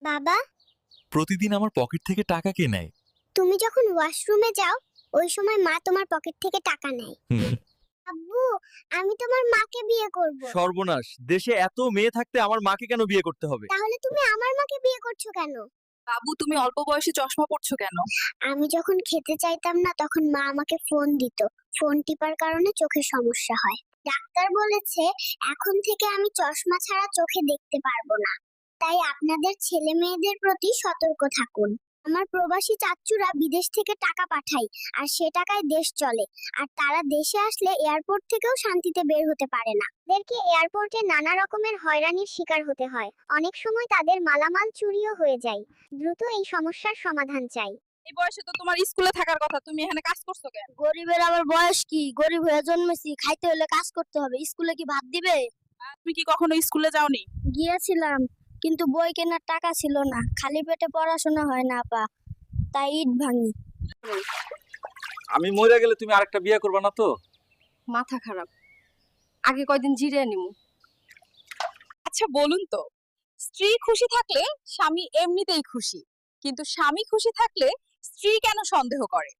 বাবা, প্রতিদিন আমার পকেট থেকে টাকা কে নেয়? তুমি যখন ওয়াশরুমে যাও ওই সময় মা তোমার পকেট থেকে টাকা নেয়। হুম। আব্বু, আমি তোমার মাকে বিয়ে করব। সর্বনাশ, দেশে এত মেয়ে থাকতে আমার মাকে কেন বিয়ে করতে হবে? তাহলে তুমি আমার মাকে বিয়ে করছো কেন? বাবু, তুমি অল্প বয়সে চশমা পড়ছো কেন? আমি যখন খেতে চাইতাম না তখন মা আমাকে ফোন দিত। ফোন টিপার কারণে চোখের সমস্যা হয়। ডাক্তার বলেছে এখন থেকে আমি চশমা ছাড়া চোখে দেখতে পারবো না। তাই আপনাদের ছেলে মেয়েদের প্রতি সতর্ক থাকুন। আমার প্রবাসী চাচ্চুরা বিদেশ থেকে টাকা পাঠায় আর সে টাকায় দেশ চলে। আর তারা দেশে আসলে এয়ারপোর্ট থেকেও শান্তিতে বের হতে পারে না। তাদেরকে এয়ারপোর্টে নানা রকমের হয়রানির শিকার হতে হয়। অনেক সময় তাদের মালামাল চুরিও হয়ে যায়। দ্রুত এই সমস্যার সমাধান চাই। এই বয়সে তো তোমার স্কুলে থাকার কথা, তুমি এখানে কাজ করছো কেন? গরিবের আবার বয়স কি? গরিব হয়ে জন্মেছি, খাইতে হলে কাজ করতে হবে। স্কুলে কি ভাত দিবে? তুমি কি কখনো স্কুলে যাওনি? গিয়েছিলাম, কিন্তু বই কেনার টাকা ছিল না। খালি পেটে পড়াশোনা হয় না আপা, তাই ইট ভাঙি। আমি মরে গেলে তুমি আরেকটা বিয়ে করবে না তো? মাথা খারাপ, আগে কয়দিন জিরিয়ে নিমু। আচ্ছা বলুন তো, স্ত্রী খুশি থাকলে স্বামী এমনিতেই খুশি, কিন্তু স্বামী খুশি থাকলে স্ত্রী কেন সন্দেহ করে?